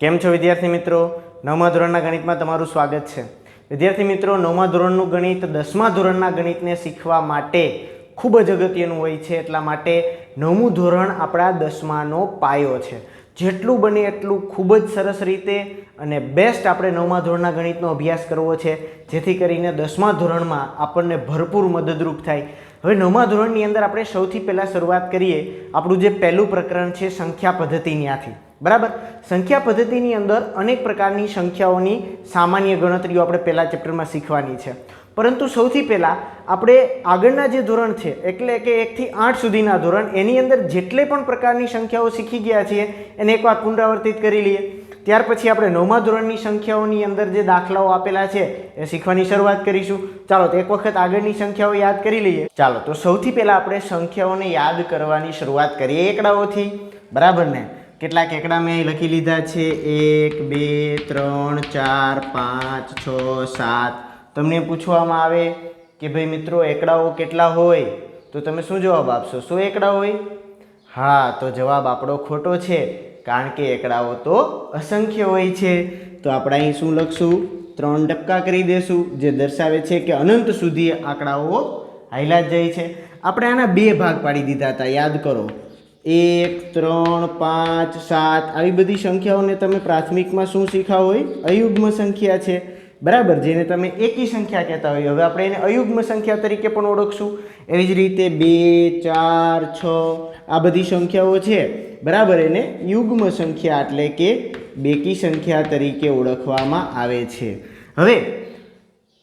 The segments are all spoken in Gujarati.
કેમ છો વિદ્યાર્થી મિત્રો? નવમા ધોરણના ગણિતમાં તમારું સ્વાગત છે. વિદ્યાર્થી મિત્રો, નવમા ધોરણનું ગણિત 10મા ધોરણના ગણિતને શીખવા માટે ખૂબ જ અગત્યનું હોય છે. એટલા માટે નવમું ધોરણ આપણા 10માનો પાયો છે. જેટલું બને એટલું ખૂબ જ સરસ રીતે અને બેસ્ટ આપણે નવમા ધોરણના ગણિતનો અભ્યાસ કરવો છે, જેથી કરીને 10મા ધોરણમાં આપણને ભરપૂર મદદરૂપ થાય. હવે નવમા ધોરણની અંદર આપણે સૌથી પહેલાં શરૂઆત કરીએ. આપણું જે પહેલું પ્રકરણ છે સંખ્યા પદ્ધતિ, ત્યાંથી બરાબર. સંખ્યા પદ્ધતિની અંદર અનેક પ્રકારની સંખ્યાઓની સામાન્ય ગણતરીઓ આપણે પહેલા ચેપ્ટરમાં શીખવાની છે. પરંતુ સૌથી પહેલાં આપણે આગળના જે ધોરણ છે, એટલે કે 1 થી 8 સુધીના ધોરણ, એની અંદર જેટલે પણ પ્રકારની સંખ્યાઓ શીખી ગયા છીએ એને એકવાર પુનરાવર્તિત કરી લઈએ. ત્યાર પછી આપણે નવમા ધોરણની સંખ્યાઓની અંદર જે દાખલાઓ આપેલા છે એ શીખવાની શરૂઆત કરીશું. ચાલો તો એક વખત આગળની સંખ્યાઓ યાદ કરી લઈએ. ચાલો તો સૌથી પહેલાં આપણે સંખ્યાઓને યાદ કરવાની શરૂઆત કરીએ એકડાઓથી, બરાબર ને? કેટલાક એકડા મેં લખી લીધા છે, 1 2 3 4 5 6 7. તમને પૂછવામાં આવે કે ભાઈ મિત્રો એકડાઓ કેટલા હોય, તો તમે શું જવાબ આપશો? 100 એકડા હોય? હા, તો જવાબ આપણો ખોટો છે, કારણ કે એકડાઓ તો અસંખ્ય હોય છે. તો આપણે અહીં શું લખશું? 3 ટપકા કરી દેશું, જે દર્શાવે છે કે અનંત સુધી આંકડાઓ હાલ્યા જ જાય છે. આપણે આના 2 ભાગ પાડી દીધા હતા, યાદ કરો. 1 3 5 7 આવી બધી સંખ્યાઓને તમે પ્રાથમિકમાં શું શીખ્યા હોય? અયુગ્મ સંખ્યા છે, બરાબર, જેને તમે એકી સંખ્યા કહેતા હોય. હવે આપણે એને અયુગ્મ સંખ્યા તરીકે પણ ઓળખશું. એવી જ રીતે 2 4 6 આ બધી સંખ્યાઓ છે, બરાબર, એને યુગ્મ સંખ્યા એટલે કે બેકી સંખ્યા તરીકે ઓળખવામાં આવે છે. હવે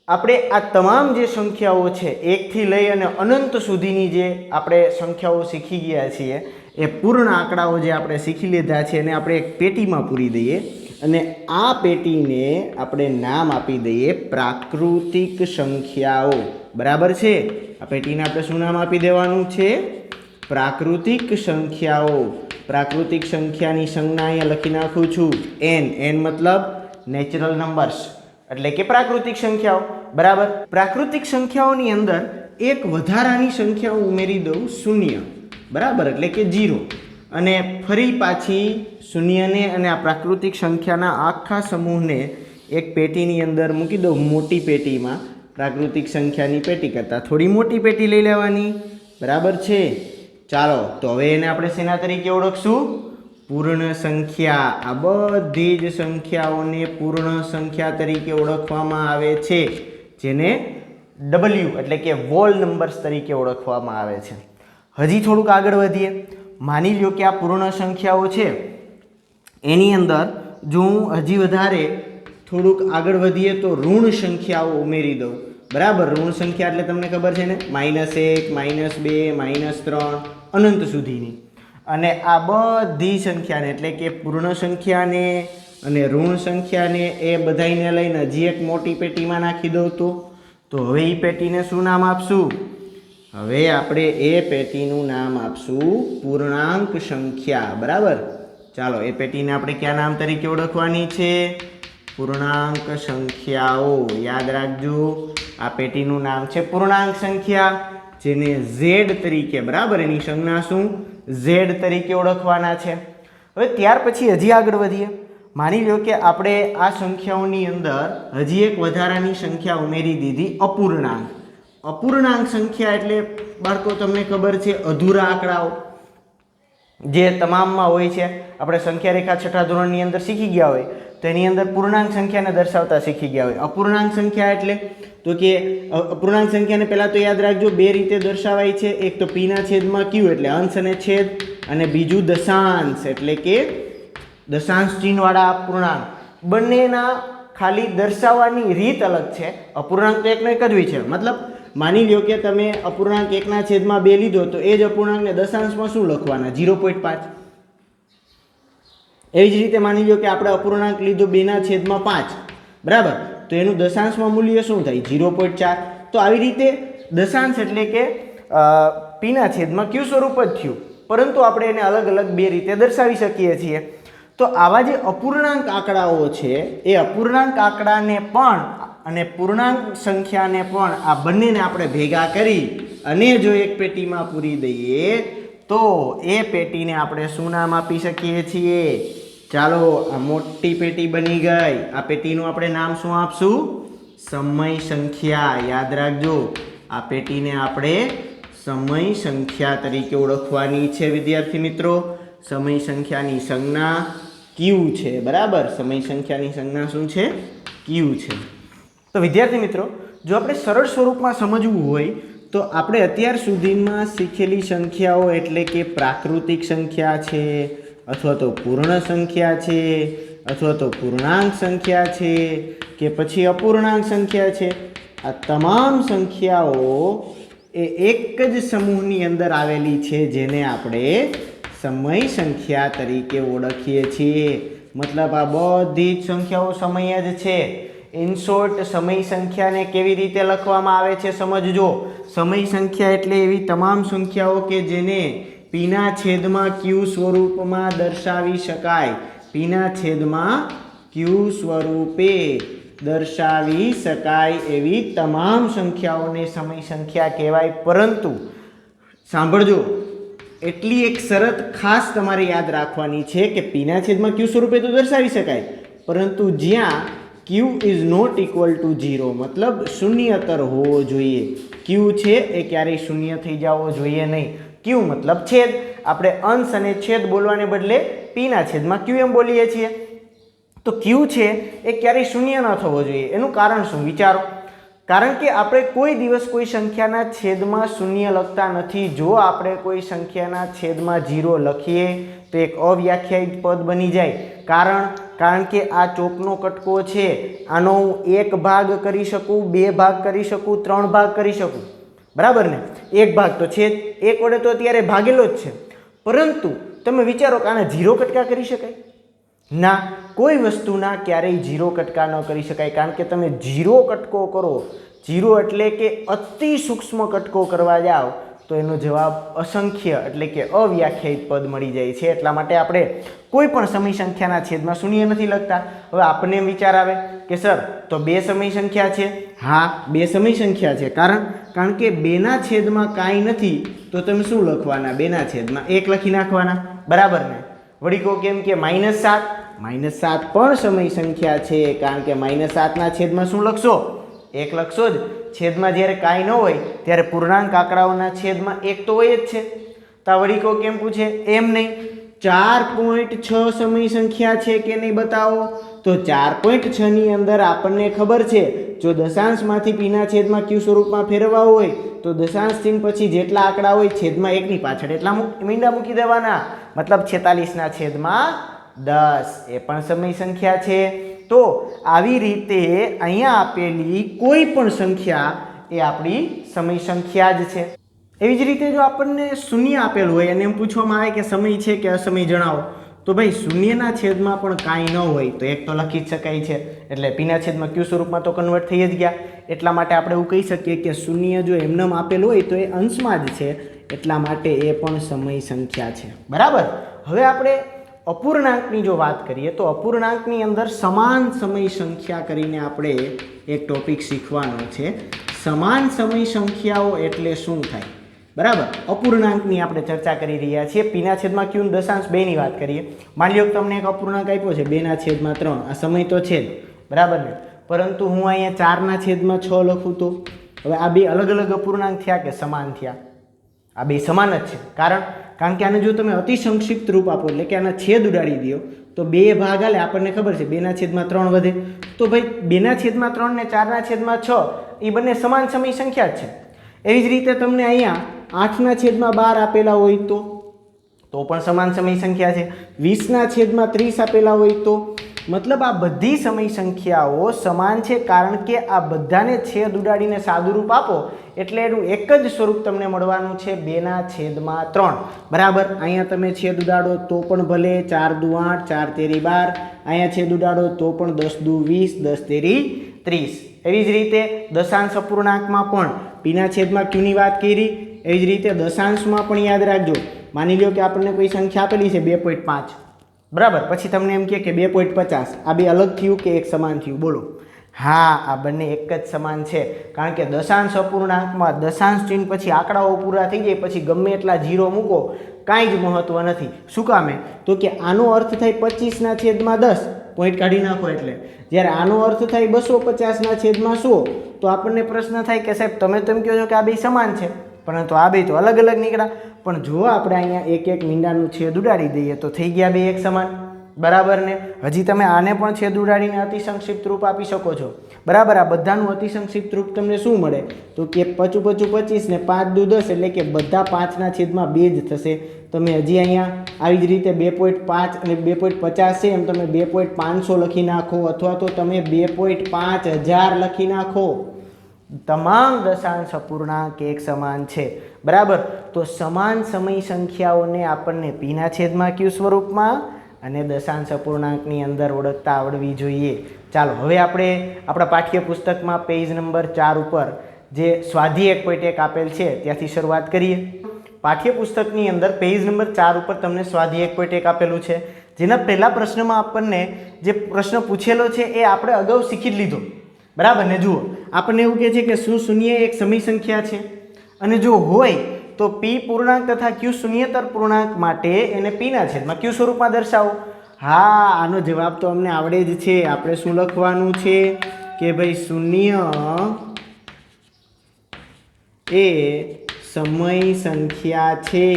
આપણે આ તમામ જે સંખ્યાઓ છે, 1 થી લઈ અને અનંત સુધીની જે આપણે સંખ્યાઓ શીખી ગયા છીએ, એ પૂર્ણ આંકડાઓ જે આપણે શીખી લીધા છે એને આપણે એક પેટીમાં પૂરી દઈએ અને આ પેટીને આપણે નામ આપી દઈએ પ્રાકૃતિક સંખ્યાઓ, બરાબર છે? આ પેટીને આપણે શું નામ આપી દેવાનું છે? પ્રાકૃતિક સંખ્યાઓ. પ્રાકૃતિક સંખ્યાની સંજ્ઞા અહીંયા લખી નાખું છું, n મતલબ નેચરલ નંબર્સ, એટલે કે પ્રાકૃતિક સંખ્યાઓ, બરાબર. પ્રાકૃતિક સંખ્યાઓની અંદર એક વધારાની સંખ્યા ઉમેરી દઉં, 0, બરાબર, એટલે કે 0, અને ફરી પાછી શૂન્યને અને આ પ્રાકૃતિક સંખ્યાના આખા સમૂહને એક પેટીની અંદર મૂકી દઉં, મોટી પેટીમાં. પ્રાકૃતિક સંખ્યાની પેટી કરતાં થોડી મોટી પેટી લઈ લેવાની, બરાબર છે? ચાલો તો હવે એને આપણે શેના તરીકે ઓળખશું? પૂર્ણ સંખ્યા. આ બધી જ સંખ્યાઓને પૂર્ણ સંખ્યા તરીકે ઓળખવામાં આવે છે, જેને W એટલે કે વોલ નંબર્સ તરીકે ઓળખવામાં આવે છે. હજી થોડુંક આગળ વધીએ. માની લ્યો કે આ પૂર્ણ સંખ્યાઓ છે, એની અંદર જો હું હજી વધારે થોડુંક આગળ વધીએ તો ઋણ સંખ્યાઓ ઉમેરી દઉં, બરાબર. ઋણ સંખ્યા એટલે તમને ખબર છે ને, -1 -2 -3 અનંત સુધીની. અને આ બધી સંખ્યાને એટલે કે પૂર્ણ સંખ્યાને અને ઋણ સંખ્યાને એ બધાને લઈને હજી એક મોટી પેટીમાં નાખી દઉં તો હવે એ પેટીને શું નામ આપશું? હવે આપણે એ પેટીનું નામ આપશું પૂર્ણાંક સંખ્યા, બરાબર. ચાલો એ પેટીને આપણે કયા નામ તરીકે ઓળખવાની છે? પૂર્ણાંક સંખ્યાઓ. યાદ રાખજો, આ પેટીનું નામ છે પૂર્ણાંક સંખ્યા, જેને Z તરીકે, બરાબર, એની સંજ્ઞા શું? Z તરીકે ઓળખવાના છે. હવે ત્યાર પછી હજી આગળ વધીએ. માની લો કે આપણે આ સંખ્યાઓની અંદર હજી એક વધારાની સંખ્યા ઉમેરી દીધી, અપૂર્ણાંક. અપૂર્ણાંક સંખ્યા એટલે બાળકો તમને ખબર છે અધૂરા આંકડાઓ જે તમામમાં હોય છે. આપણે સંખ્યા રેખા 6થા ધોરણની અંદર શીખી ગયા હોય તો એની અંદર પૂર્ણાંક સંખ્યાને દર્શાવતા શીખી ગયા હોય. અપૂર્ણાંક સંખ્યા એટલે તો કે અપૂર્ણાંક સંખ્યાને પહેલાં તો યાદ રાખજો, 2 રીતે દર્શાવાય છે. એક તો p ના છેદમાં q એટલે અંશ અને છેદ, અને બીજું દશાંશ એટલે કે દશાંશ ચિહ્નવાળા અપૂર્ણાંક. બંનેના ખાલી દર્શાવવાની રીત અલગ છે. અપૂર્ણાંક તો એકનો એક જ હોય છે. મતલબ માની લો કે તમે અપૂર્ણાંક 1/2 લીધો તો એ જ અપૂર્ણાંકને દશાંશમાં શું લખવાના? 0.5. એવી જ રીતે માની લો કે આપણે અપૂર્ણાંક લીધો 2/5, બરાબર, તો એનું દશાંશમાં મૂલ્ય શું થાય? 0.4. તો આવી રીતે દશાંશ એટલે કે p ના છેદમાં q સ્વરૂપ જ થયું, પરંતુ આપણે એને અલગ અલગ 2 રીતે દર્શાવી શકીએ છીએ. તો આવા જે અપૂર્ણાંક આંકડાઓ છે, એ અપૂર્ણાંક આંકડાને પણ અને પૂર્ણાંક સંખ્યાને પણ આ બંનેને આપણે ભેગા કરી અને જો એક પેટીમાં પૂરી દઈએ તો એ પેટીને આપણે શું નામ આપી શકીએ છીએ? ચાલો આ મોટી પેટી બની ગઈ. આ પેટીનું આપણે નામ શું આપશું? સમય સંખ્યા. યાદ રાખજો, આ પેટીને આપણે સમય સંખ્યા તરીકે ઓળખવાની છે વિદ્યાર્થી મિત્રો. સમય સંખ્યાની સંજ્ઞા ક્યુ છે. બરાબર, સમય સંખ્યાની સંજ્ઞા શું છે? ક્યુ છે. તો વિદ્યાર્થી મિત્રો, જો આપણે સરળ સ્વરૂપમાં સમજવું હોય તો આપણે અત્યાર સુધીમાં શીખેલી સંખ્યાઓ એટલે કે પ્રાકૃતિક સંખ્યા છે, અથવા તો પૂર્ણ સંખ્યા છે, અથવા તો પૂર્ણાંક સંખ્યા છે, કે પછી અપૂર્ણાંક સંખ્યા છે, આ તમામ સંખ્યાઓ એ એક જ સમૂહની અંદર આવેલી છે, જેને આપણે સમય સંખ્યા તરીકે ઓળખીએ છીએ. મતલબ આ બધી જ સંખ્યાઓ સમય જ છે. ઇન શોર્ટ, સમય સંખ્યાને કેવી રીતે લખવામાં આવે છે સમજજો. સમય સંખ્યા એટલે એવી તમામ સંખ્યાઓ કે જેને પીના છેદમાં ક્યુ સ્વરૂપમાં દર્શાવી શકાય. પીના છેદમાં ક્યુ સ્વરૂપે દર્શાવી શકાય એવી તમામ સંખ્યાઓને સમય સંખ્યા કહેવાય. પરંતુ સાંભળજો, એટલી એક શરત ખાસ તમારે યાદ રાખવાની છે કે પીના છેદમાં ક્યુ સ્વરૂપે તો દર્શાવી શકાય, પરંતુ જ્યાં ક્યુ ઇઝ નોટ ઇક્વલ ટુ 0, મતલબ શૂન્યતર હોવો જોઈએ. ક્યુ છે એ ક્યારેય શૂન્ય થઈ જવો જોઈએ નહીં. ક્યુ મતલબ છેદ. આપણે અંશ અને છેદ બોલવાને બદલે પીના છેદમાં ક્યુ એમ બોલીએ છીએ. તો ક્યુ છે એ ક્યારેય શૂન્ય ન થવો જોઈએ. એનું કારણ શું વિચારો? કારણ કે આપણે કોઈ દિવસ કોઈ સંખ્યાના છેદમાં શૂન્ય લખતા નથી. જો આપણે કોઈ સંખ્યાના છેદમાં 0 લખીએ તો એક અવ્યાખ્યાયિત પદ બની જાય. કારણ કે આ ચોકનો કટકો છે, આનો હું 1 ભાગ કરી શકું, 2 ભાગ કરી શકું, 3 ભાગ કરી શકું. બરાબર ને? 1 ભાગ તો છે જ, 1 વડે તો અત્યારે ભાગેલો જ છે. પરંતુ તમે વિચારો કે આને 0 કટકા કરી શકાય? ના, કોઈ વસ્તુના ક્યારેય 0 કટકા ન કરી શકાય. કારણ કે તમે 0 કટકો કરો, 0 એટલે કે અતિ સૂક્ષ્મ કટકો કરવા જાઓ તો એનો જવાબ અસંખ્ય એટલે કે અવ્યાખ્યાયિત પદ મળી જાય છે. એટલા માટે આપણે કોઈ પણ સમય સંખ્યાના છેદમાં શૂન્ય નથી લખતા. હવે આપણને વિચાર આવે કે સર, તો 2 સમય સંખ્યા છે. હા, 2 સમય સંખ્યા છે. કારણ કે 2ના છેદમાં કાંઈ નથી, તો તમે શું લખવાના? 2ના છેદમાં 1 લખી નાખવાના. બરાબર ને? વળી કહો કેમ કે -7. -7 પણ સમય સંખ્યા છે. કારણ કે -7ના છેદમાં શું લખશો? 1 લખશો જ. છેદમાં જ્યારે કાંઈ ન હોય ત્યારે પૂર્ણાંક આંકડાઓના છેદમાં 1 તો હોય જ છે. તો વળી કહો કેમ પૂછે? એમ નહીં. 4.6 સમય સંખ્યા છે કે નહીં બતાવો. તો 4.6 ની અંદર આપણને ખબર છે, જો દશાંશમાંથી પીના છેદમાં ક્યુ સ્વરૂપમાં ફેરવવા હોય તો દશાંશ ચિહ્ન પછી જેટલા આંકડા હોય છેદમાં 1 ની પાછળ એટલા મીંડા મૂકી દેવાના. મતલબ 46ના છેદમાં 10 એ પણ સમય સંખ્યા છે. તો આવી રીતે અહીંયા આપેલી કોઈ પણ સંખ્યા એ આપણી સમય સંખ્યા જ છે. એવી જ રીતે જો આપણને શૂન્ય આપેલું હોય અને એમ પૂછવામાં આવે કે સમય છે કે અસમય જણાવો, તો ભાઈ શૂન્યના છેદમાં પણ કાંઈ ન હોય તો 1 તો લખી જ શકાય છે. એટલે પીના છેદમાં ક્યુ સ્વરૂપમાં તો કન્વર્ટ થઈ જ ગયા. એટલા માટે આપણે એવું કહી શકીએ કે શૂન્ય જો એમનેમ આપેલું હોય તો એ અંશમાં જ છે. એટલા માટે એ પણ સમય સંખ્યા છે. બરાબર. હવે આપણે અપૂર્ણાંકની જો વાત કરીએ તો અપૂર્ણાંકની અંદર સમાન સમય સંખ્યા કરીને આપણે એક ટોપિક શીખવાનો છે. સમાન સમય સંખ્યાઓ એટલે શું થાય? બરાબર. અપૂર્ણાંકની આપણે ચર્ચા કરી રહ્યા છીએ. પીના છેદમાં ક્યુ દશાંશ 2 ની વાત કરીએ. માની લો કે તમને એક અપૂર્ણાંક આપ્યો છે 2/3. આ સમય તો છે જ. બરાબર ને? પરંતુ હું અહીંયા 4/6 લખું તો હવે આ બે અલગ અલગ અપૂર્ણાંક થયા કે સમાન થયા? આ બે સમાન જ છે. કારણ કે આને જો તમે અતિ સંક્ષિપ્ત રૂપ આપો એટલે કે આના છેદ ઉડાડી દો તો 2 ભાગ હાલે. આપણને ખબર છે 2/3 વધે. તો ભાઈ 2/3 ને 4/6 એ બંને સમાન સમય સંખ્યા જ છે. એવી જ રીતે તમને અહીંયા 8/12 આપેલા હોય તો પણ સમાન સમય સંખ્યા છે. 20/30 આપેલા હોય તો મતલબ આ બધી સમય સંખ્યાઓ સમાન છે. કારણ કે આ બધાને છેદ ઉડાડીને સાદુરૂપ આપો એટલે એનું એક જ સ્વરૂપ તમને મળવાનું છે 2/3. બરાબર. અહીંયા તમે છેદ ઉડાડો તો પણ ભલે 4 દુ 8, 4 તેરી 12. અહીંયા છેદ ઉડાડો તો પણ 10 દુ 20, 10 તેરી 30. એવી જ રીતે દશાંશ અપૂર્ણાંકમાં પણ પીના છેદમાં ક્યુની વાત કરી. એવી જ રીતે દશાંશમાં પણ યાદ રાખજો. માની લો કે આપણને કોઈ સંખ્યા આપેલી છે 2.5. બરાબર. પછી તમને એમ કે 2.50. આ બે અલગ થયું કે એક સમાન થયું? બોલો. હા, આ બંને એક જ સમાન છે, કારણ કે દશાંશ અપૂર્ણાંકમાં દશાંશ ચિહ્ન પછી આંકડાઓ પૂરા થઈ જાય પછી ગમે એટલા જીરો મૂકો, કાંઈ જ મહત્વ નથી. શું કામે? તો કે આનો અર્થ થાય 25/10, પોઈન્ટ કાઢી નાખો. એટલે જ્યારે આનો અર્થ થાય 250/100, તો આપણને પ્રશ્ન થાય કે સાહેબ તમે તેમ કહો છો કે આ બે સમાન છે, પરંતુ આ બે તો અલગ અલગ નીકળ્યા. પણ જો આપણે અહીંયા એક એક મીંડાનું છેદ ઉડાડી દઈએ તો થઈ ગયા બે એક સમાન. બરાબર ને? હજી તમે આને પણ છેદ ઉડાડીને અતિ સંક્ષિપ્ત રૂપ આપી શકો છો. બરાબર? આ બધાનું અતિ સંક્ષિપ્ત રૂપ તમને શું મળે? તો કે 5 × 5 = 25 ને 5 × 10, એટલે કે બધા 5/2 જ થશે. તમે હજી અહીંયા આવી જ રીતે 2.5 અને 2.50 છે, એમ તમે 2.500 લખી નાખો, અથવા તો તમે 2.5000 લખી નાખો. તમામ દશાંશ અપૂર્ણાંક એક સમાન છે. બરાબર? તો સમાન સમય સંખ્યાઓને આપણને પીના છેદમાં ક્યુ સ્વરૂપમાં અને દશાંશ અપૂર્ણાંકની અંદર ઓળખતા આવડવી જોઈએ. ચાલો હવે આપણે આપણા પાઠ્યપુસ્તકમાં પેજ નંબર 4 ઉપર જે સ્વાધ્યાય 1.1 આપેલ છે ત્યાંથી શરૂઆત કરીએ. પાઠ્યપુસ્તકની અંદર પેજ નંબર 4 ઉપર તમને સ્વાધ્યાય 1.1 આપેલું છે, જેના પહેલા પ્રશ્નમાં આપણને જે પ્રશ્ન પૂછેલો છે એ આપણે અગાઉ શીખી જ લીધો. બરાબર ને? જુઓ, આપણને એવું કહે છે કે શું શૂન્ય એક સમય સંખ્યા છે, અને જો હોય તો પી પૂર્ણાંક તથા ક્યુ શૂન્યતર પૂર્ણાંક માટે એને પીના છેદમાં ક્યુ સ્વરૂપમાં દર્શાવો. હા, આનો જવાબ તો અમને આવડે જ છે. આપણે શું લખવાનું છે કે ભાઈ શૂન્ય એ સમય સંખ્યા છે,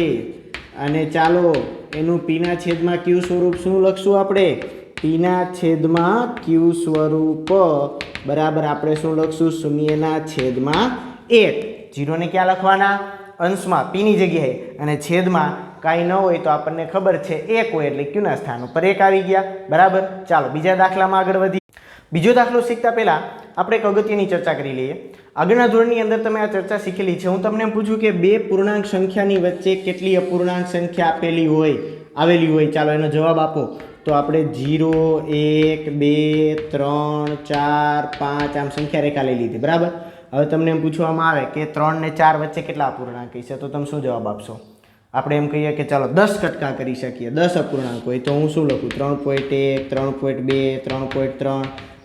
અને ચાલો એનું પીના છેદમાં ક્યુ સ્વરૂપ શું લખશું આપણે? પીના છેદમાં ક્યુ સ્વરૂપ. બરાબર? આપણે શું લખશું? શૂન્યના છેદમાં 1. જીરોને ક્યાં લખવાના? અંશમાં, પીની જગ્યાએ, અને છેદમાં કાંઈ ન હોય તો આપણને ખબર છે 1 હોય એટલે ક્યુના સ્થાન ઉપર 1 આવી ગયા. બરાબર? ચાલો બીજા દાખલામાં આગળ વધીએ. બીજો દાખલો શીખતા પહેલાં આપણે એક અગત્યની ચર્ચા કરી લઈએ. આગળના ધોરણની અંદર તમે આ ચર્ચા શીખેલી છે. હું તમને એમ પૂછું કે બે પૂર્ણાંક સંખ્યાની વચ્ચે કેટલી અપૂર્ણાંક સંખ્યા આવેલી હોય, ચાલો એનો જવાબ આપો. તો આપણે 0, 1, 2, 3, 4, 5 આમ સંખ્યા રેખા લઈ લીધી. બરાબર? હવે તમને એમ પૂછવામાં આવે કે 3 ને 4 વચ્ચે કેટલા અપૂર્ણાંક છે, તો તમે શું જવાબ આપશો? આપણે એમ કહીએ કે ચાલો 10 કટકા કરી શકીએ, 10 અપૂર્ણાંક હોય તો હું શું લખું? 3.1, 3.2, 3.3,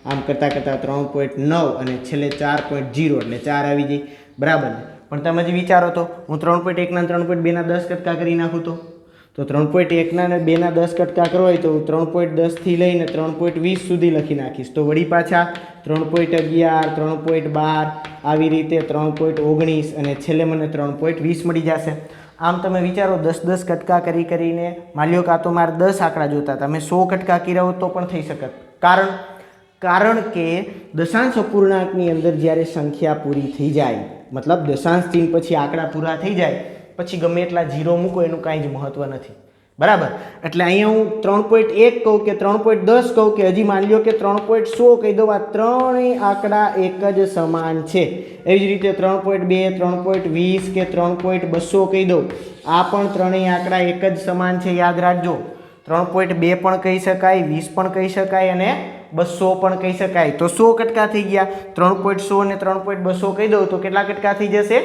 આમ કરતાં 3.9 અને છેલ્લે 4.0 એટલે 4 આવી જાય. બરાબર? પણ તમે જે વિચારો તો હું 3.1 ના 3.2 ના 10 કટકા કરી નાખું તો 3.1 ના અને 2 ના 10 કટકા કરો હોય તો 3.10 થી લઈને 3.20 સુધી લખી નાખીશ. તો વળી પાછા 3.11, 3.12 આવી રીતે 3.19 અને છેલ્લે મને 3.20 મળી જશે. આમ તમે વિચારો 10 કટકા કરીને માલ્યો કાં તો મારે 10 આંકડા જોતા હતા, મેં 100 કટકા કર્યા હોત તો પણ થઈ શકત. કારણ કે દશાંશ અપૂર્ણાંકની અંદર જ્યારે સંખ્યા પૂરી થઈ જાય, મતલબ દશાંશ ચિહ્ન પછી આંકડા પૂરા થઈ જાય પછી ગમે એટલા જીરો મૂકો એનું કાંઈ જ મહત્વ નથી. બરાબર? એટલે અહીંયા હું 3.1 કહું કે 3.10 કહું કે હજી માની લો કે 3.100 કહી દઉં, આ ત્રણેય આંકડા એક જ સમાન છે. એવી જ રીતે 3.2, 3.20 કે 3.200 કહી દઉં, આ પણ ત્રણેય આંકડા એક જ સમાન છે. યાદ રાખજો, 3.2 પણ કહી શકાય, 20 પણ કહી શકાય અને 200 પણ કહી શકાય. તો 100 કટકા થઈ ગયા. 3.100 અને 3.200 કહી દઉં તો કેટલા કટકા થઈ જશે?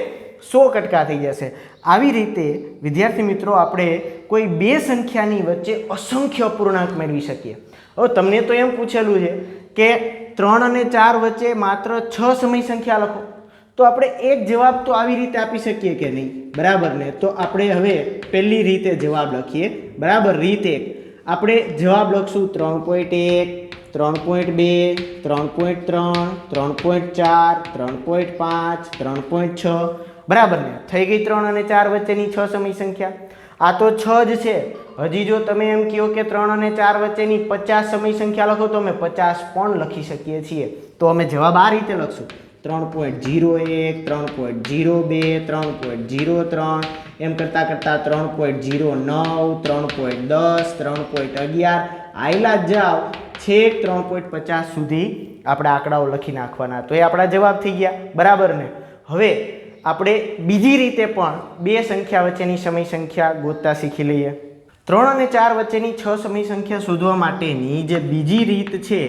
100 કટકા થઈ જશે. આવી રીતે વિદ્યાર્થી મિત્રો આપણે કોઈ બે સંખ્યાની વચ્ચે અસંખ્ય અપૂર્ણાંક મેળવી શકીએ. હવે તમને તો એમ પૂછેલું છે કે 3 અને 4 વચ્ચે માત્ર 6 સમય સંખ્યા લખો, તો આપણે એક જવાબ તો આવી રીતે આપી શકીએ કે નહીં? બરાબર ને? તો આપણે હવે પહેલી રીતે જવાબ લખીએ. બરાબર? રીત 1 આપણે જવાબ લખશું 3.1, 3.2, 3.3, 3.4, 3.5, 3.6. બરાબર ને? થઈ ગઈ 3 અને 4 વચ્ચેની 6 સમય સંખ્યા. આ તો 6 જ છે. હજી જો તમે એમ કહો કે 3 અને 4 વચ્ચેની 50 સમય સંખ્યા લખો તો અમે 50 પણ લખી શકીએ છીએ. તો અમે જવાબ આ રીતે લખશું: 3.01, 3.02, 3.03, એમ કરતાં 3.09, 3.10, 3.11 આયલા જાઓ છેક 3.50 સુધી આપણે આંકડાઓ લખી નાખવાના. તો એ આપણા જવાબ થઈ ગયા. બરાબર ને? હવે આપણે બીજી રીતે પણ બે સંખ્યા વચ્ચેની સમય સંખ્યા ગોતતા શીખી લઈએ. 3 અને 4 વચ્ચેની 6 સમય સંખ્યા શોધવા માટેની જે બીજી રીત છે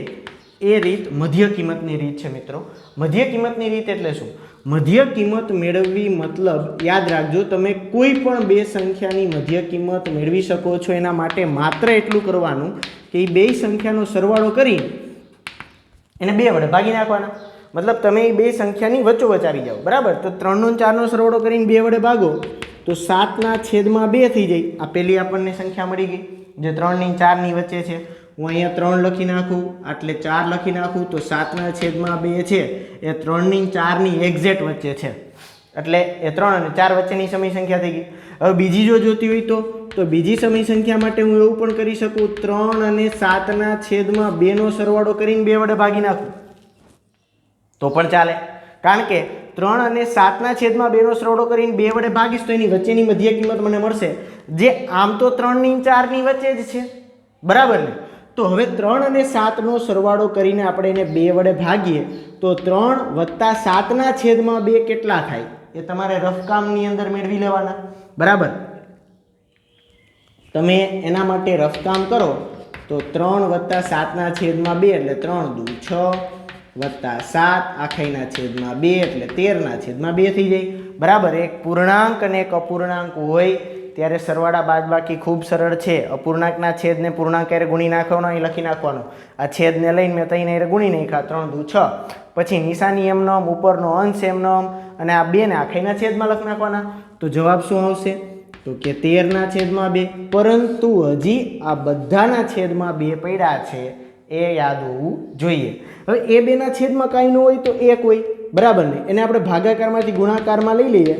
એ રીત મધ્ય કિંમતની રીત છે મિત્રો. મધ્ય કિંમતની રીત એટલે શું? મધ્ય કિંમત મેળવવી મતલબ યાદ રાખજો, તમે કોઈ પણ બે સંખ્યાની મધ્ય કિંમત મેળવી શકો છો. એના માટે માત્ર એટલું કરવાનું કે એ બે સંખ્યાનો સરવાળો કરી એને 2 વડે ભાગી નાખવાના, મતલબ તમે એ બે સંખ્યાની વચ્ચોવચ આવી જાઓ, બરાબર. તો 3 નો 4 નો સરવાળો કરીને 2 વડે ભાગો તો 7/2 થઈ જાય. આ પેલી આપણને સંખ્યા મળી ગઈ જે 3 ની 4 ની વચ્ચે છે. હું અહીંયા 3 લખી નાખું એટલે 4 લખી નાખું તો 7/2 છે એ 3 ની 4 ની એક્ઝેક્ટ વચ્ચે છે, એટલે એ 3 અને 4 વચ્ચેની સમય સંખ્યા થઈ ગઈ. હવે બીજી જો જોતી હોય તો બીજી સમય સંખ્યા માટે હું એવું પણ કરી શકું, 3 અને 7/2 નો સરવાળો કરીને 2 વડે ભાગી નાખું તો પણ ચાલે, કારણ કે 3 અને 7/2 નો સરવાળો કરીને 2 વડે ભાગીશ તો એની વચ્ચેની મધ્ય કિંમત મને મળશે, જે આમ તો 3 ની 4 ની વચ્ચે જ છે, બરાબર ને. તો હવે 3 અને 7 નો સરવાળો કરીને આપણે એને 2 વડે ભાગીએ તો 3 + 7/2 કેટલા થાય એ તમારે રફકામની અંદર મેળવી લેવાના, બરાબર. તમે એના માટે રફકામ કરો તો 3 + 7/2 એટલે 3 દુ 6 + 7/2 એટલે 13/2 થઈ જાય, બરાબર. એક પૂર્ણાંક અને એક અપૂર્ણાંક હોય ત્યારે સરવાળા બાદબાકી ખૂબ સરળ છે. અપૂર્ણાંકના છેદને પૂર્ણાંક હારે ગુણી નાખવાનો, અહીં લખી નાખવાનો. આ છેદને લઈને મેં તઈને હારે ગુણી નાખ્યા, 3 દુ 6, પછી નિશાની એમનો, ઉપરનો અંશ એમનો, અને આ 2 ને આખાઈના છેદમાં લખી નાખવાના. તો જવાબ શું આવશે તો કે 13/2. પરંતુ હજી આ બધાના છેદમાં 2 પડ્યા છે એ યાદ હોવું જોઈએ. હવે એ 2 ના છેદમાં કાંઈ ન હોય તો 1 હોય, બરાબર ને. એને આપણે ભાગાકારમાંથી ગુણાકારમાં લઈ લઈએ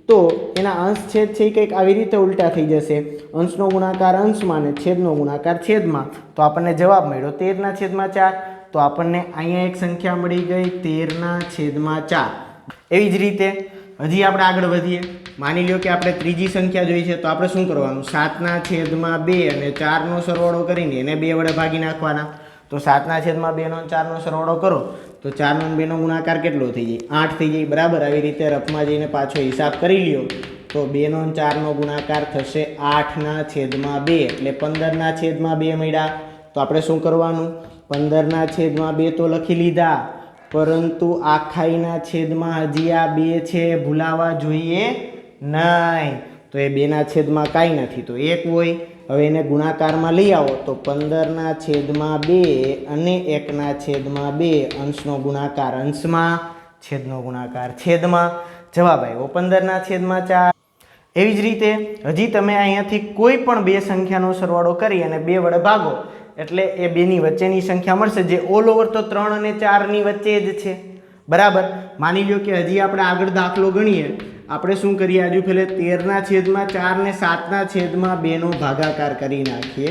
તો એના અંશ છેદ છે એ કંઈક આવી રીતે ઉલટા થઈ જશે, અંશનો ગુણાકાર અંશમાં અને છેદનો ગુણાકાર છેદમાં. તો આપણને જવાબ મળ્યો 13/4. તો આપણને અહીંયા એક સંખ્યા મળી ગઈ 13/4. એવી જ રીતે હજી આપણે આગળ વધીએ. માની લો કે આપણે ત્રીજી સંખ્યા જોઈ છે, તો આપણે શું કરવાનું, 7/2 અને 4 નો સરવાળો કરીને એને 2 વડે ભાગી નાખવાના. તો 7/2 નો 4 નો સરવાળો કરો તો 4 નો 2 નો ગુણાકાર કેટલો થઈ જાય, 8 થઈ જાય, બરાબર. આવી રીતે રફમાં જઈને પાછો હિસાબ કરી લ્યો તો 2 નો 4 નો ગુણાકાર થશે 8/2 એટલે 15/2 મળ્યા. તો આપણે શું કરવાનું, 15/2 તો લખી લીધા, પરંતુ આખાઈના છેદમાં હજી આ 2 છે ભૂલાવા જોઈએ નહીં. તો એ 2 ના છેદમાં કાંઈ નથી તો 1 હોય. હવે એને ગુણાકારમાં લઈ આવો તો 15/2 અને 1/2, અંશનો ગુણાકાર અંશમાં, છેદનો ગુણાકાર છેદમાં. જવાબ આવ્યો 15/4. એવી જ રીતે હજી તમે અહીંયાથી કોઈ પણ 2 સંખ્યાનો સરવાળો કરી અને 2 વડે ભાગો એટલે એ 2 ની વચ્ચેની સંખ્યા મળશે, જે ઓલ ઓવર તો 3 અને 4 ની વચ્ચે જ છે, બરાબર. માની લો કે હજી આપણે આગળ દાખલો ગણીએ. આપણે શું કરીએ, હજુ પહેલે 13/4 ને 7/2 નો ભાગાકાર કરી નાખીએ,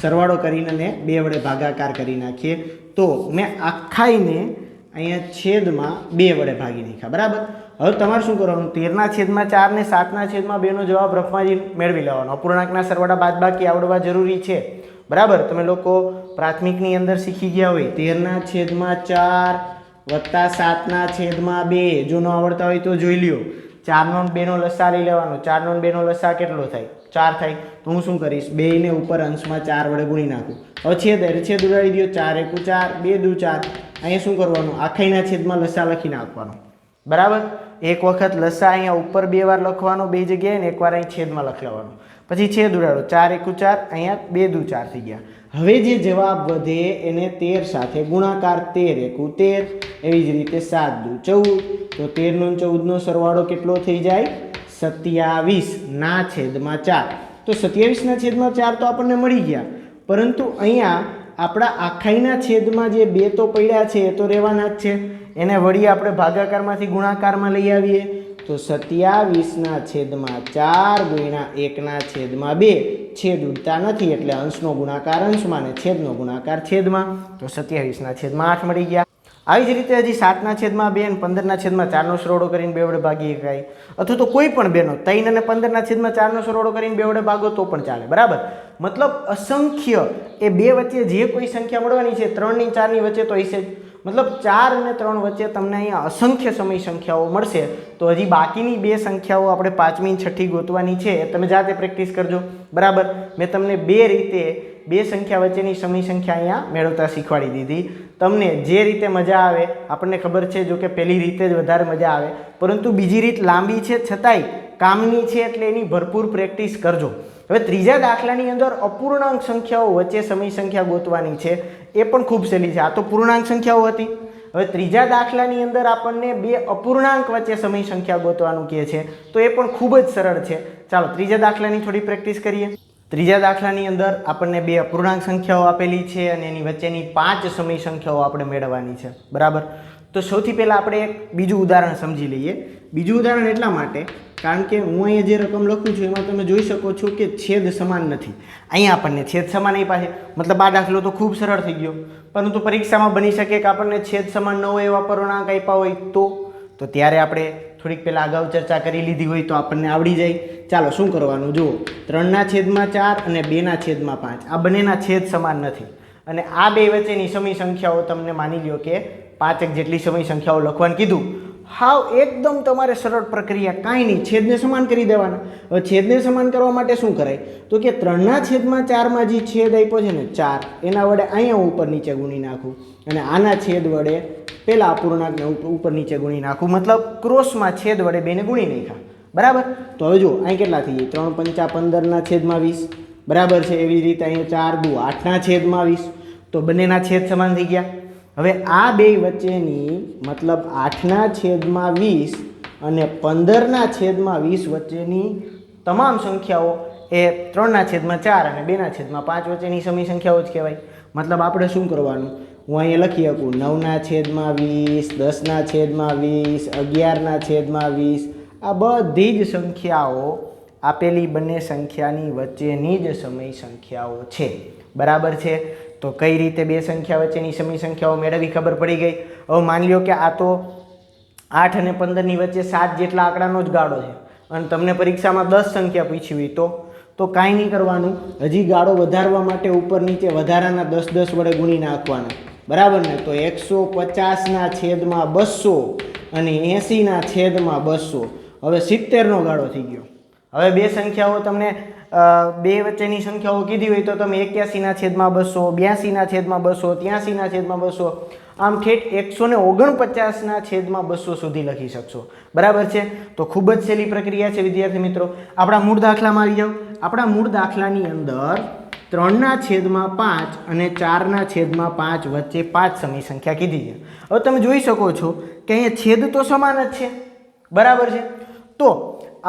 સરવાળો કરીને 2 વડે ભાગાકાર કરી નાખીએ. તો મેં આખાઈને અહીંયા છેદમાં 2 વડે ભાગી નાખ્યા, બરાબર. હવે તમારે શું કરવાનું, 13/4 ને 7/2 નો જવાબ રફમાં મેળવી લેવાનો. અપૂર્ણાંકના સરવાળા બાદબાકી આવડવા જરૂરી છે, બરાબર. તમે લોકો પ્રાથમિકની અંદર શીખી ગયા હોય 13/4 + 7/2. જો ન આવડતા હોય તો જોઈ લ્યો. 4 નો 2 નો લસા લઈ લેવાનો, 4 નો 2 નો લસા કેટલો થાય, 4 થાય. તો હું શું કરીશ, 2 ને ઉપર અંશમાં 4 વડે ગુણી નાખું. હવે છેદ ઉડાડી દો, 4 × 1 = 4, 2 × 4. અહીંયા શું કરવાનું, આખાઈના છેદમાં લસા લખી નાખવાનો, બરાબર. એક વખત લસા અહીંયા ઉપર 2 વાર લખવાનો 2 જગ્યાએ ને એકવાર અહીં છેદમાં લખી લેવાનો, પછી છેદ ઉડાડો, 4 × 1 = 4, અહીંયા 2 × 4 થઈ ગયા. હવે જે જવાબ વધે એને 13 સાથે ગુણાકાર, 13 × 1 = 13. એવી જ રીતે 7 × 2 = 14. તો 13 નો 14 નો સરવાળો કેટલો થઈ જાય, 27/4. તો 27/4 તો આપણને મળી ગયા, પરંતુ અહીંયા આપણા આખાઈના છેદમાં જે 2 તો પડ્યા છે એ તો રહેવાના જ છે. એને વળી આપણે ભાગાકારમાંથી ગુણાકારમાં લઈ આવીએ તો 27/4 × 1/2. છેદ ઉડતા નથી એટલે અંશનો ગુણાકાર અંશમાં અને છેદનો ગુણાકાર છેદમાં. તો 27/8 મળી ગયા. આવી જ રીતે હજી 7/2 અને 15/4 નો સરવાળો કરીને 2 વડે ભાગી શકાય, અથવા તો કોઈ પણ 2 નો 3 અને 15/4 નો સરવાળો કરીને 2 વડે ભાગો તો પણ ચાલે, બરાબર. મતલબ અસંખ્ય એ 2 વચ્ચે જે કોઈ સંખ્યા મળવાની છે 3 ની 4 ની વચ્ચે તો હશે જ. મતલબ 4 અને 3 વચ્ચે તમને અહીંયા અસંખ્ય સમય સંખ્યાઓ મળશે. તો હજી બાકીની 2 સંખ્યાઓ આપણે 5મી અને 6ઠી ગોતવાની છે, તમે જાતે પ્રેક્ટિસ કરજો, બરાબર. મેં તમને 2 રીતે 2 સંખ્યા વચ્ચેની સમય સંખ્યા અહીંયા મેળવતા શીખવાડી દીધી. તમને જે રીતે મજા આવે, આપણને ખબર છે જો કે પહેલી રીતે જ વધારે મજા આવે, પરંતુ બીજી રીત લાંબી છે છતાંય કામની છે એટલે એની ભરપૂર પ્રેક્ટિસ કરજો. હવે ત્રીજા દાખલાની અંદર અપૂર્ણાંક સંખ્યાઓ વચ્ચે સમય સંખ્યા ગોતવાની છે, એ પણ ખૂબ સહેલી છે. આ તો પૂર્ણાંક સંખ્યાઓ હતી. હવે ત્રીજા દાખલાની અંદર આપણને બે અપૂર્ણાંક વચ્ચે સમય સંખ્યા ગોતવાનું કહે છે, તો એ પણ ખૂબ જ સરળ છે. ચાલો ત્રીજા દાખલાની થોડી પ્રેક્ટિસ કરીએ. ત્રીજા દાખલાની અંદર આપણને બે અપૂર્ણાંક સંખ્યાઓ આપેલી છે અને એની વચ્ચેની 5 સમય સંખ્યાઓ આપણે મેળવવાની છે, બરાબર. તો સૌથી પહેલાં આપણે એક બીજું ઉદાહરણ સમજી લઈએ. બીજું ઉદાહરણ એટલા માટે કારણ કે હું અહીંયા જે રકમ લખું છું એમાં તમે જોઈ શકો છો કે છેદ સમાન નથી. અહીંયા આપણને છેદ સમાન નહીં પાસે, મતલબ આ દાખલો તો ખૂબ સરળ થઈ ગયો. પરંતુ પરીક્ષામાં બની શકે કે આપણને છેદ સમાન ન હોય એવા પૂર્ણાંક આપ્યા હોય તો ત્યારે આપણે થોડીક પહેલાં અગાઉ ચર્ચા કરી લીધી હોય તો આપણને આવડી જાય. ચાલો શું કરવાનું જુઓ, 3/4 અને 2/5 આ બંનેના છેદ સમાન નથી અને આ બે વચ્ચેની સમય સંખ્યાઓ તમને માની લ્યો કે 5 જેટલી સમય સંખ્યાઓ લખવાનું કીધું. હાવ એકદમ તમારે સરળ પ્રક્રિયા, કાંઈ નહીં, છેદને સમાન કરી દેવાના. હવે છેદને સમાન કરવા માટે શું કરાય તો કે 3/4 જે છેદ આપ્યો છે ને 4, એના વડે અહીંયા ઉપર નીચે ગુણી નાખું અને આના છેદ વડે પેલા અપૂર્ણાંકને ઉપર નીચે ગુણી નાખું, મતલબ ક્રોસમાં છેદ વડે બેને ગુણી નાખ્યા, બરાબર. તો હવે જુઓ અહીં કેટલા થઈ જાય, 3×5 = 15/20, બરાબર છે. એવી રીતે અહીંયા 4×2 = 8/20, તો બંનેના છેદ સમાન થઈ ગયા. હવે આ બે વચ્ચેની મતલબ 8/20 અને 15/20 વચ્ચેની તમામ સંખ્યાઓ એ 3/4 અને 2/5 વચ્ચેની સમય સંખ્યાઓ જ કહેવાય. મતલબ આપણે શું કરવાનું, હું અહીંયા લખી શકું 9/20, 10/20, 11/20. આ બધી જ સંખ્યાઓ આપેલી બંને સંખ્યાની વચ્ચેની જ સમય સંખ્યાઓ છે, બરાબર છે. તો કઈ રીતે બે સંખ્યા વચ્ચેની સમય સંખ્યાઓ મેળવી ખબર પડી ગઈ. હવે માની લો કે આ તો 8 અને 15ની વચ્ચે 7 જેટલા આંકડાનો જ ગાળો છે અને તમને પરીક્ષામાં 10 સંખ્યા પૂછી હોય તો કાંઈ નહીં કરવાનું, હજી ગાળો વધારવા માટે ઉપર નીચે વધારાના 10 વડે ગુણી નાખવાના, બરાબર ને. તો 150/200 અને 80/200, હવે 70નો ગાળો થઈ ગયો. હવે બે સંખ્યાઓ તમને બે વચ્ચેની સંખ્યાઓ કીધી હોય તો તમે 81/200, 82/200, 83/200, આમ ઠેઠ 149/200 સુધી લખી શકશો, બરાબર છે. તો ખૂબ જ સહેલી પ્રક્રિયા છે વિદ્યાર્થી મિત્રો. આપણા મૂળ દાખલામાં આવી જાઓ. આપણા મૂળ દાખલાની અંદર 3/5 અને 4/5 વચ્ચે 5 સમય સંખ્યા કીધી છે. હવે તમે જોઈ શકો છો કે અહીંયા છેદ તો સમાન જ છે, બરાબર છે. તો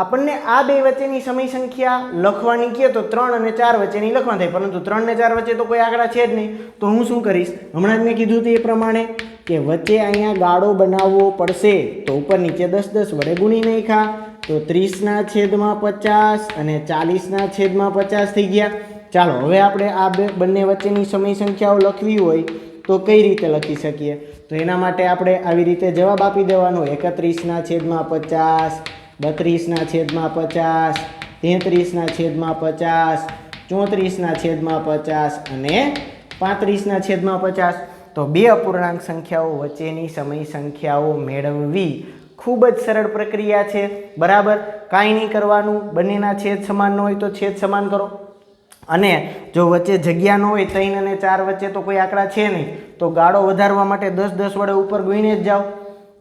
આપણને આ બે વચ્ચેની સમય સંખ્યા લખવાની કહે તો 3 અને 4 વચ્ચેની લખવા થાય, પરંતુ 3 અને 4 વચ્ચે તો કોઈ આંકડા છે જ નહીં. તો હું શું કરીશ, હમણાં જ મેં કીધું તે પ્રમાણે કે વચ્ચે અહીંયા ગાળો બનાવવો પડશે, તો ઉપર નીચે 10 વડે ગુણી નાખ્યા, તો 30/50 અને 40/50 થઈ ગયા. ચાલો હવે આપણે આ બંને વચ્ચેની સમય સંખ્યાઓ લખવી હોય તો કઈ રીતે લખી શકીએ, તો એના માટે આપણે આવી રીતે જવાબ આપી દેવાનો. 31/50, 32/50, 33/50, 34/50 અને 35/50. તો બે અપૂર્ણાંક સંખ્યાઓ વચ્ચેની સમય સંખ્યાઓ મેળવવી ખૂબ જ સરળ પ્રક્રિયા છે, બરાબર. કાંઈ નહીં કરવાનું, બંનેના છેદ સમાન ન હોય તો છેદ સમાન કરો, અને જો વચ્ચે જગ્યા ન હોય 3 અને 4 વચ્ચે તો કોઈ આંકડા છે નહીં, તો ગાળો વધારવા માટે 10 વડે ઉપર ગુણીને જ જાઓ,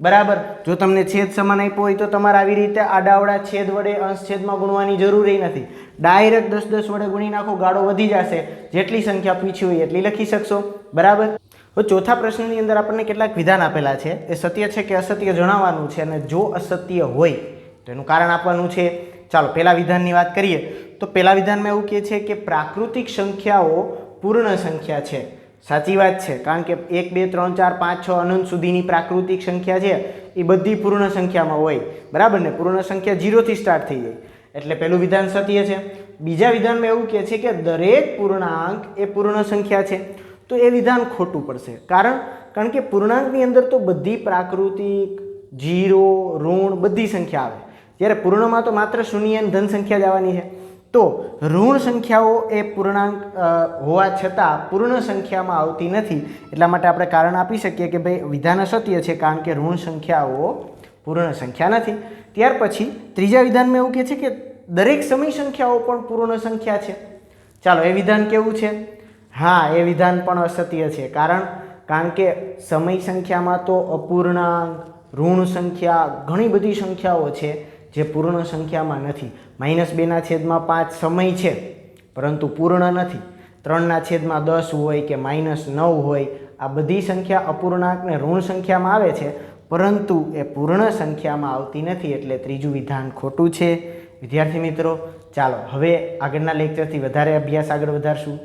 બરાબર. જો તમને છેદ સમાન આપ્યો હોય તો તમારે આવી રીતે આડાવડા છેદ વડે અંશ છેદમાં ગુણવાની જરૂરી નથી, ડાયરેક્ટ 10 વડે ગુણી નાખો, ગાળો વધી જશે, જેટલી સંખ્યા પૂછી હોય એટલી લખી શકશો, બરાબર. હવે ચોથા પ્રશ્નની અંદર આપણને કેટલાક વિધાન આપેલા છે, એ સત્ય છે કે અસત્ય જણાવવાનું છે, અને જો અસત્ય હોય તો એનું કારણ આપવાનું છે. ચાલો પહેલા વિધાનની વાત કરીએ તો પહેલા વિધાનમાં એવું કહે છે કે પ્રાકૃતિક સંખ્યાઓ પૂર્ણ સંખ્યા છે. સાચી વાત છે, કારણ કે 1 2 3 4 5 6 અનંત સુધીની પ્રાકૃતિક સંખ્યા છે એ બધી પૂર્ણ સંખ્યામાં હોય, બરાબર ને. પૂર્ણ સંખ્યા 0 થી સ્ટાર્ટ થઈ જાય, એટલે પહેલું વિધાન સત્ય છે. બીજા વિધાનમાં એવું કહે છે કે દરેક પૂર્ણાંક એ પૂર્ણ સંખ્યા છે, તો એ વિધાન ખોટું પડશે. કારણ કે પૂર્ણાંકની અંદર તો બધી પ્રાકૃતિક, 0, ઋણ બધી સંખ્યા આવે, જ્યારે પૂર્ણમાં તો માત્ર શૂન્ય અને ધન સંખ્યા જ આવવાની છે. તો ઋણ સંખ્યાઓ એ પૂર્ણાંક હોવા છતાં પૂર્ણ સંખ્યામાં આવતી નથી, એટલા માટે આપણે કારણ આપી શકીએ કે ભાઈ વિધાન અસત્ય છે, કારણ કે ઋણ સંખ્યાઓ પૂર્ણ સંખ્યા નથી. ત્યાર પછી ત્રીજા વિધાનમાં એવું કહે છે કે દરેક સમય સંખ્યાઓ પણ પૂર્ણ સંખ્યા છે. ચાલો એ વિધાન કેવું છે? હા, એ વિધાન પણ અસત્ય છે, કારણ કે સમય સંખ્યામાં તો અપૂર્ણાંક, ઋણ સંખ્યા, ઘણી બધી સંખ્યાઓ છે જે પૂર્ણ સંખ્યામાં નથી. -2/5 સમય છે પરંતુ પૂર્ણ નથી. 3/10 હોય કે -9 હોય, આ બધી સંખ્યા અપૂર્ણાંક ને ઋણ સંખ્યામાં આવે છે પરંતુ એ પૂર્ણ સંખ્યામાં આવતી નથી, એટલે ત્રીજું વિધાન ખોટું છે. વિદ્યાર્થી મિત્રો, ચાલો હવે આગળના લેક્ચરથી વધારે અભ્યાસ આગળ વધારશું.